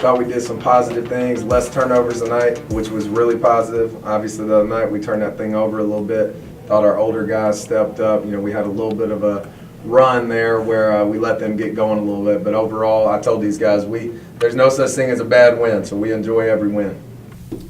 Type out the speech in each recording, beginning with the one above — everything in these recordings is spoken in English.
Thought we did some positive things, less turnovers tonight, which was really positive. Obviously, the other night we turned that thing over a little bit. Thought our older guys stepped up. We had a little bit of a run there where we let them get going a little bit. But overall, I told these guys there's no such thing as a bad win, so we enjoy every win.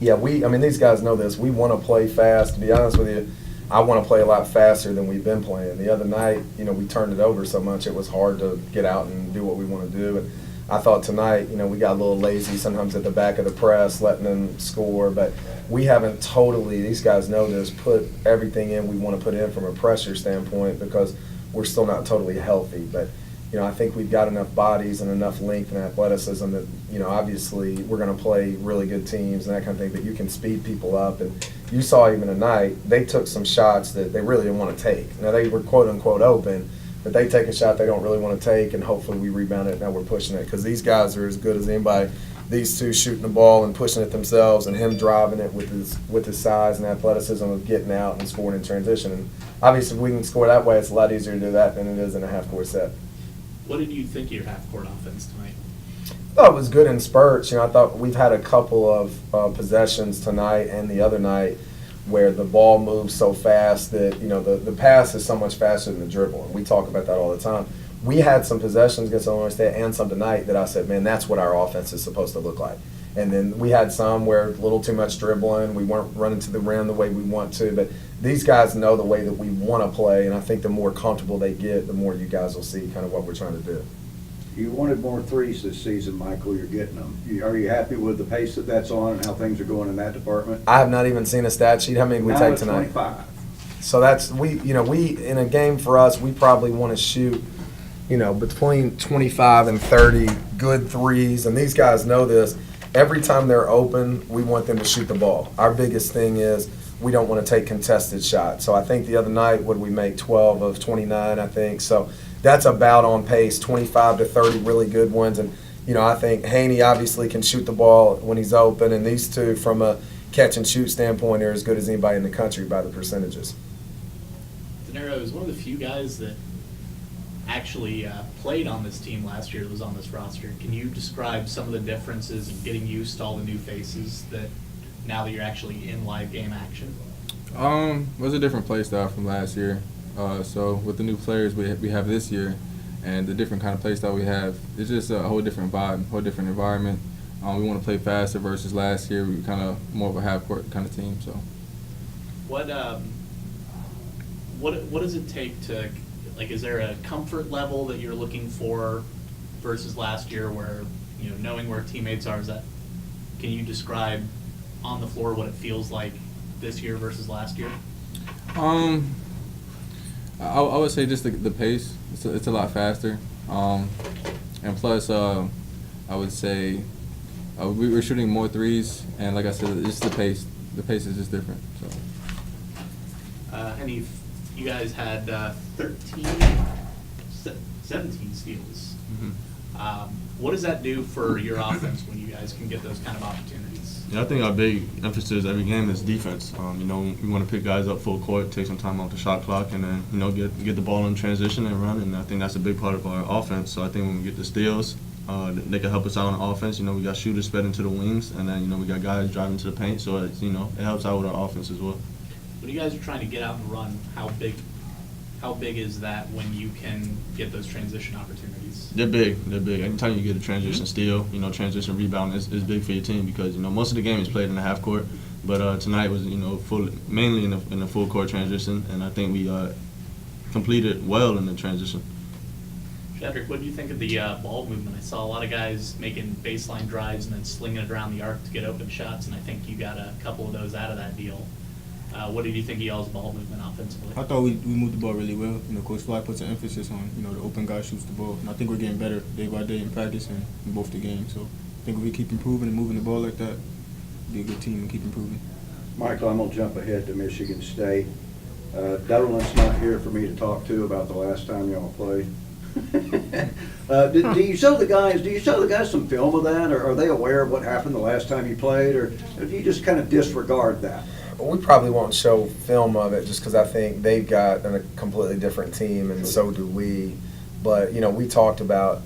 Yeah, these guys know this. We want to play fast. To be honest with you, I want to play a lot faster than we've been playing. The other night, we turned it over so much it was hard to get out and do what we want to do. And I thought tonight, we got a little lazy sometimes at the back of the press, letting them score. But we haven't totally, these guys know this, put everything in we want to put in from a pressure standpoint because we're still not totally healthy. But, I think we've got enough bodies and enough length and athleticism that, obviously we're going to play really good teams and that kind of thing, but you can speed people up. And you saw even tonight, they took some shots that they really didn't want to take. Now, they were quote-unquote open, but they take a shot they don't really want to take, and hopefully we rebound it. Now we're pushing it because these guys are as good as anybody. These two shooting the ball and pushing it themselves, and him driving it with his size and athleticism of getting out and scoring in transition. And obviously, if we can score that way, it's a lot easier to do that than it is in a half-court set. What did you think of your half-court offense tonight? I thought it was good in spurts. I thought we've had a couple of possessions tonight and the other night where the ball moves so fast that, the pass is so much faster than the dribble. And we talk about that all the time. We had some possessions against Illinois State and some tonight that I said, man, that's what our offense is supposed to look like. And then we had some where a little too much dribbling. We weren't running to the rim the way we want to. But these guys know the way that we want to play, and I think the more comfortable they get, the more you guys will see kind of what we're trying to do. You wanted more threes this season, Michael. You're getting them. Are you happy with the pace that's on and how things are going in that department? I have not even seen a stat sheet. How many did we take tonight? 25. So that's we in a game for us, we probably want to shoot, between 25 and 30 good threes, and these guys know this. Every time they're open, we want them to shoot the ball. Our biggest thing is we don't want to take contested shots. So I think the other night, what did we make, 12 of 29, I think. So that's about on pace, 25 to 30 really good ones. And, I think Haney obviously can shoot the ball when he's open, and these two, from a catch-and-shoot standpoint, are as good as anybody in the country by the percentages. De Niro is one of the few guys that actually played on this team last year that was on this roster. Can you describe some of the differences in getting used to all the new faces that now that you're actually in live game action? It was a different play style from last year. So with the new players we have this year and the different kind of play style we have, it's just a whole different vibe, whole different environment. We want to play faster versus last year. We were kind of more of a half-court kind of team. So, what does it take to, is there a comfort level that you're looking for versus last year where, knowing where teammates are, can you describe on the floor what it feels like this year versus last year? I would say just the pace. It's a lot faster. And plus, I would say we were shooting more threes, and like I said, just the pace. The pace is just different. So. And you guys had 17 steals. Mm-hmm. What does that do for your offense when you guys can get those kind of opportunities? Yeah, I think our big emphasis every game is defense. We want to pick guys up full court, take some time off the shot clock, and then get the ball in transition and run. And I think that's a big part of our offense. So I think when we get the steals, they can help us out on offense. We got shooters spread into the wings, and then we got guys driving to the paint. So it helps out with our offense as well. When you guys are trying to get out and run, how big is that when you can get those transition opportunities? They're big. Anytime you get a transition steal, transition rebound is big for your team because most of the game is played in the half court, but tonight was mainly in the full court transition, and I think we completed well in the transition. Shadrick, what do you think of the ball movement? I saw a lot of guys making baseline drives and then slinging it around the arc to get open shots, and I think you got a couple of those out of that deal. What did you think of y'all's ball movement offensively? I thought we moved the ball really well. Coach Fly puts an emphasis on, the open guy shoots the ball. And I think we're getting better day by day in practice and in both the games. So I think if we keep improving and moving the ball like that, we'll be a good team and keep improving. Michael, I'm going to jump ahead to Michigan State. Dolan's not here for me to talk to about the last time y'all played. Do you show the guys some film of that, or are they aware of what happened the last time you played, or do you just kind of disregard that? We probably won't show film of it just because I think they've got a completely different team, and so do we. But, we talked about,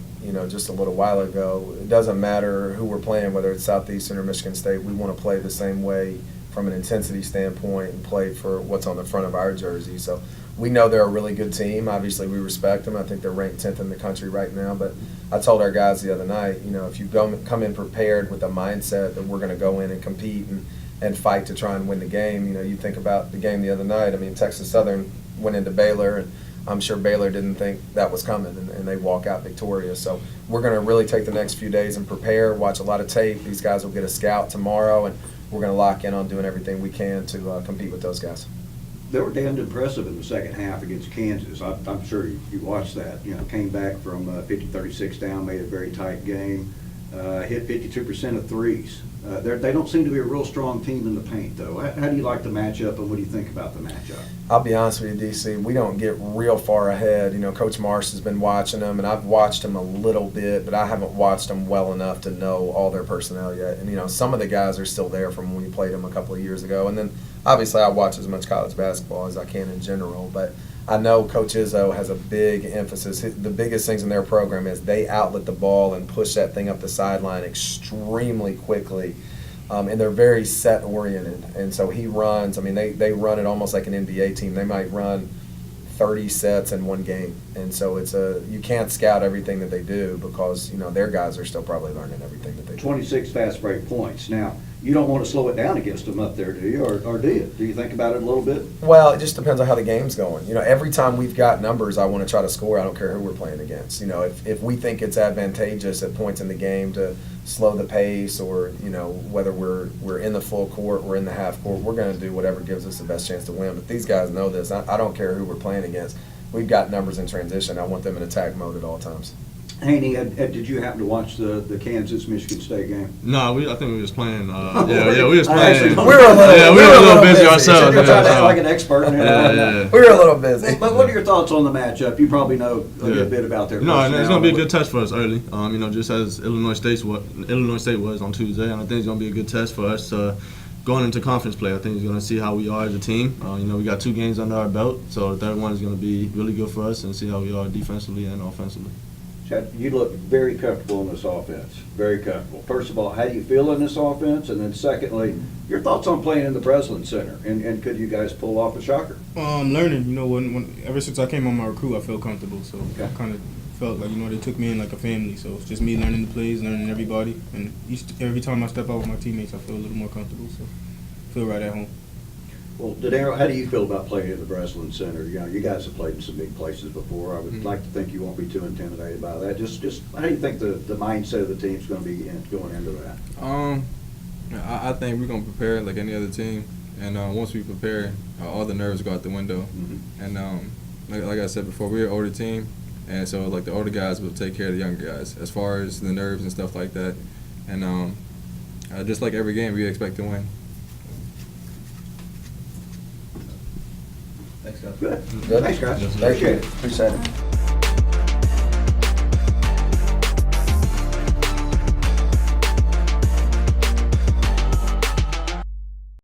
just a little while ago, it doesn't matter who we're playing, whether it's Southeastern or Michigan State, we want to play the same way from an intensity standpoint and play for what's on the front of our jersey. So we know they're a really good team. Obviously, we respect them. I think they're ranked 10th in the country right now. But I told our guys the other night, if you come in prepared with a mindset that we're going to go in and compete and fight to try and win the game, you think about the game the other night. I mean, Texas Southern went into Baylor, and I'm sure Baylor didn't think that was coming, and they walk out victorious. So we're going to really take the next few days and prepare, watch a lot of tape. These guys will get a scout tomorrow, and we're going to lock in on doing everything we can to compete with those guys. They were damned impressive in the second half against Kansas. I'm sure you watched that. Came back from 50-36 down, made a very tight game, hit 52% of threes. They don't seem to be a real strong team in the paint, though. How do you like the matchup, and what do you think about the matchup? I'll be honest with you, DC, we don't get real far ahead. Coach Marsh has been watching them, and I've watched them a little bit, but I haven't watched them well enough to know all their personnel yet. And, some of the guys are still there from when we played them a couple of years ago. And then, obviously, I watch as much college basketball as I can in general, but I know Coach Izzo has a big emphasis. The biggest things in their program is they outlet the ball and push that thing up the sideline extremely quickly. And they're very set-oriented. And so he runs, they run it almost like an NBA team. They might run 30 sets in one game. And so you can't scout everything that they do because, their guys are still probably learning everything that they do. 26 fast break points. Now, you don't want to slow it down against them up there, do you? Or do you? Do you think about it a little bit? Well, it just depends on how the game's going. Every time we've got numbers, I want to try to score. I don't care who we're playing against. If we think it's advantageous at points in the game to slow the pace, or whether we're in the full court, we're in the half court, we're going to do whatever gives us the best chance to win. But these guys know this. I don't care who we're playing against. We've got numbers in transition. I want them in attack mode at all times. Haney, did you happen to watch the Kansas-Michigan State game? No, I think we was playing. We was playing. We were a little busy busy. ourselves. You're trying to act like an expert. We were a little busy. But what are your thoughts on the matchup? You probably know a good bit about their No, personnel. it's going to be a good test for us early. Just as Illinois State was on Tuesday, and I think it's going to be a good test for us going into conference play. I think it's going to see how we are as a team. We got 2 games under our belt, so the third one is going to be really good for us and see how we are defensively and offensively. Chad, you look very comfortable in this offense. Very comfortable. First of all, how do you feel in this offense? And then secondly, your thoughts on playing in the Breslin Center. And could you guys pull off a shocker? I'm learning. When ever since I came on my recruit, I feel comfortable. So Okay. I kind of felt like, they took me in like a family. So it's just me learning the plays, learning everybody. And every time I step out with my teammates, I feel a little more comfortable. So I feel right at home. Well, Danero, how do you feel about playing in the Breslin Center? You guys have played in some big places before. I would like to think you won't be too intimidated by that. Just how do you think the mindset of the team's going to be going into that? I think we're gonna prepare like any other team, and once we prepare, all the nerves go out the window. Mm-hmm. And like I said before, we're an older team, and so like the older guys will take care of the younger guys as far as the nerves and stuff like that. And just like every game, we expect to win. Good. Good. Thanks, guys. Thank you. Appreciate it.